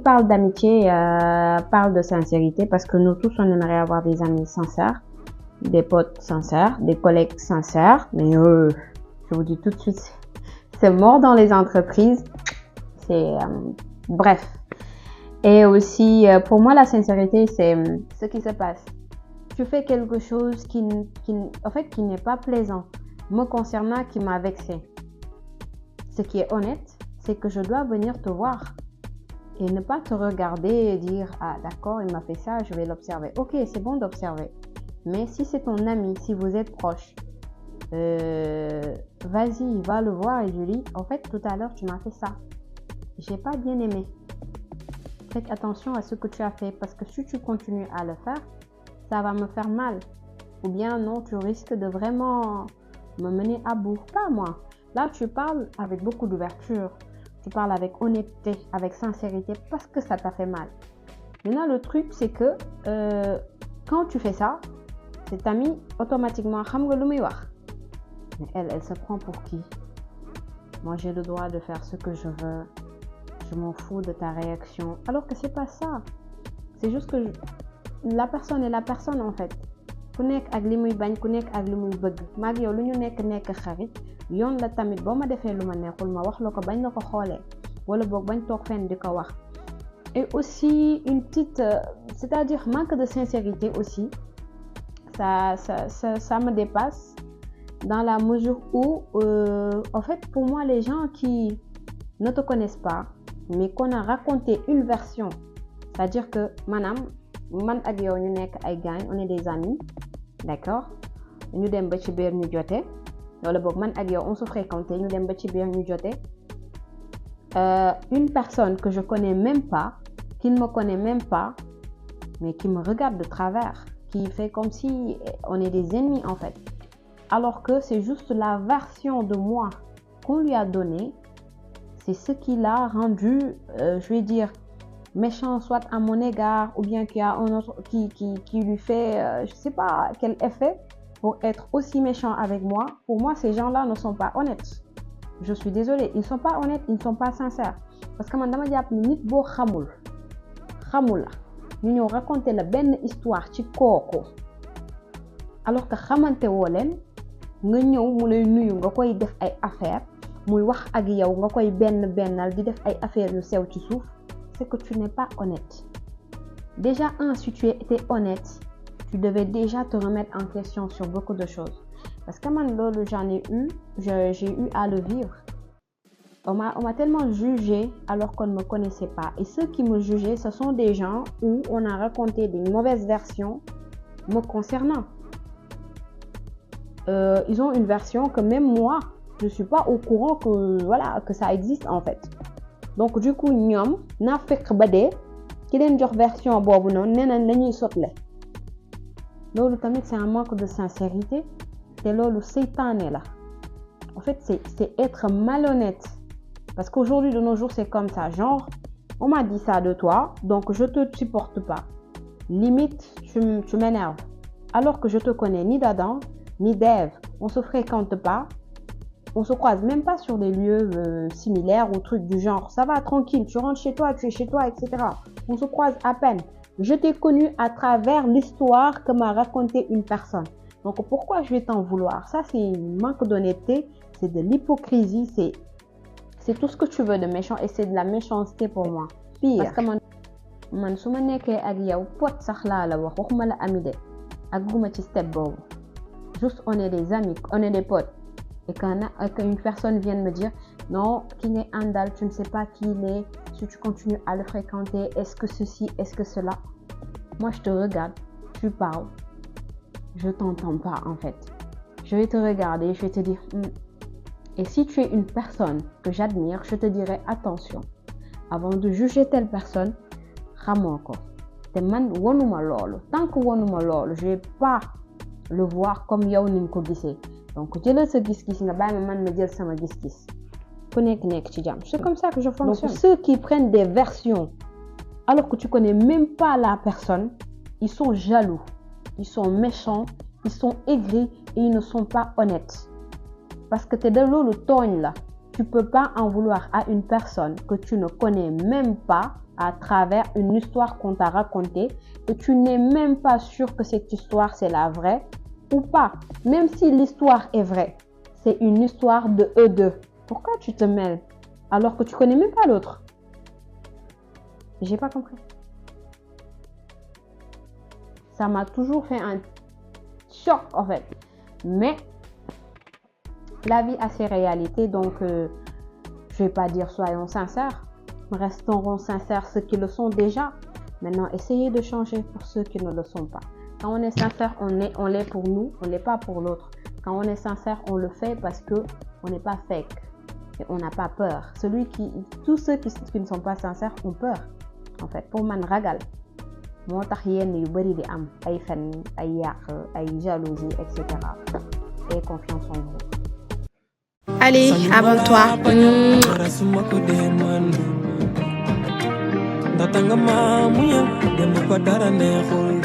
parle d'amitié parle de sincérité parce que nous tous, on aimerait avoir des amis sincères, des potes sincères, des collègues sincères. Mais je vous dis tout de suite, c'est mort dans les entreprises. C'est bref. Et aussi, pour moi, la sincérité, c'est ce qui se passe. Tu fais quelque chose qui n'est pas plaisant, me concernant, qui m'a vexé. Ce qui est honnête, c'est que je dois venir te voir et ne pas te regarder et dire « Ah d'accord, il m'a fait ça, je vais l'observer. » Ok, c'est bon d'observer. Mais si c'est ton ami, si vous êtes proche, vas-y, va le voir et lui dis « En fait, tout à l'heure, tu m'as fait ça. J'ai pas bien aimé. » Faites attention à ce que tu as fait parce que si tu continues à le faire, ça va me faire mal. Ou bien non, tu risques de vraiment me mener à bout. Pas moi. Là, tu parles avec beaucoup d'ouverture. Tu parles avec honnêteté, avec sincérité parce que ça t'a fait mal. Maintenant, le truc, c'est que quand tu fais ça, cette amie, automatiquement, mais elle se prend pour qui? Moi, j'ai le droit de faire ce que je veux. Je m'en fous de ta réaction. Alors que c'est pas ça. C'est juste que la personne est la personne en fait. Ku nekk ak li muy bañ, ku nekk ak li muy bëgg. Maag yow lu ñu nekk xarit, yoon la tamit boo ma defee lu ma neexul ma wax la ko bañ la ko xoolee. Wala boog bañ toog fenn di ko wax. Et aussi une petite, c'est-à-dire manque de sincérité aussi. Ça me dépasse dans la mesure où, en fait, pour moi, les gens qui ne te connaissent pas, mais qu'on a raconté une version, c'est-à-dire que man ak yow ñu nekk ay gaañ, on est des amis, d'accord, ñu dem ba ci biir ñu jote, wala boog man ak yow on se fréquentait, ñu dem ba ci biir ñu jote, une personne que je connais même pas, qui ne me connaît même pas, mais qui me regarde de travers, qui fait comme si on est des ennemis en fait, alors que c'est juste la version de moi qu'on lui a donnée. C'est ce qui l'a rendu, je vais dire, méchant soit à mon égard ou bien qu'il y a un autre qui lui fait, je sais pas quel effet pour être aussi méchant avec moi. Pour moi, ces gens-là ne sont pas honnêtes. Je suis désolée, ils ne sont pas honnêtes, ils ne sont pas sincères. Parce que man dama japp ni nit bo xamul la ñu ñëw raconter la benn histoire ci kooku alors que xamante woo leen nga ñëw mu lay nuyu nga koy def ay affaires muy wax ak yow nga koy bennal di def ay affaires yu sew ci suuf, c'est que tu n'es pas honnête. Déjà si tu étais honnête, tu devais déjà te remettre en question sur beaucoup de choses. Parce que man lolu j'ai eu à le vivre. On m'a tellement jugé alors qu'on ne me connaissait pas. Et ceux qui me jugeaient, ce sont des gens où on a raconté des mauvaises versions me concernant. Ils ont une version que même moi, je suis pas au courant que ça existe en fait. Donc du coup ñom na fekk ba dé ki len jox version bobu non nénañ lañuy sotlé. Lolu tamit c'est un manque de sincérité té lolu seytané la. En fait c'est être malhonnête parce qu'aujourd'hui de nos jours c'est comme ça, genre on m'a dit ça de toi donc je te supporte pas. Limite tu m'énerves alors que je te connais ni d'Adam ni d'Ève, on se fréquente pas. On se croise même pas sur des lieux similaires ou trucs du genre. Ça va, tranquille, tu rentres chez toi, tu es chez toi, etc. On se croise à peine. Je t'ai connu à travers l'histoire que m'a raconté une personne. Donc pourquoi je vais t'en vouloir? Ça, c'est un manque d'honnêteté, c'est de l'hypocrisie, c'est tout ce que tu veux de méchant et c'est de la méchanceté pour moi. Pire. Parce que man su ma nekkee ak yow pot sax laa la wax waxuma la ami de ak guma ci step boobu. Juste on est des amis, on est des potes. Et qu'une personne vienne me dire non, qui est Andal, tu ne sais pas qui il est, si tu continues à le fréquenter, est-ce que ceci, est-ce que cela? Moi je te regarde, tu parles, je t'entends pas en fait. Je vais te regarder, je vais te dire et si tu es une personne que j'admire, je te dirai attention, avant de juger telle personne, xamoo ko te man wonuma loolu. Tant que wonuma loolu, je vais pas le voir comme yow ni nga ko gisee. Donc jëlal sa gis-gis nga bàyyi ma man ma jël sama gis-gis ku nekk ci jàmm. C'est comme ça que je fonctionne. Donc ceux qui prennent des versions alors que tu connais même pas la personne, ils sont jaloux, ils sont méchants, ils sont aigris et ils ne sont pas honnêtes. Parce que te de loolu tooñ la Tu peux pas en vouloir à une personne que tu ne connais même pas à travers une histoire qu'on t'a racontée et tu n'es même pas sûr que cette histoire c'est la vraie ou pas. Même si l'histoire est vraie, c'est une histoire de eux deux. Pourquoi tu te mêles alors que tu connais même pas l'autre? J'ai pas compris. Ça m'a toujours fait un choc en fait. Mais la vie a ses réalités, donc je vais pas dire soyons sincères. Resterons sincères ceux qui le sont déjà. Maintenant, essayez de changer pour ceux qui ne le sont pas. Quand on est sincère, on l'est pour nous, on l'est pas pour l'autre. Quand on est sincère, on le fait parce que on n'est pas fake et on n'a pas peur. Tous ceux qui ne sont pas sincères ont peur. En fait, pour man ragal. Moo tax yenn yu bari di am ay fen ay yàq ay jalousie etc. Et confiance en vous. Allez, abonne-toi. Datanga mamuya dem ko dara neexul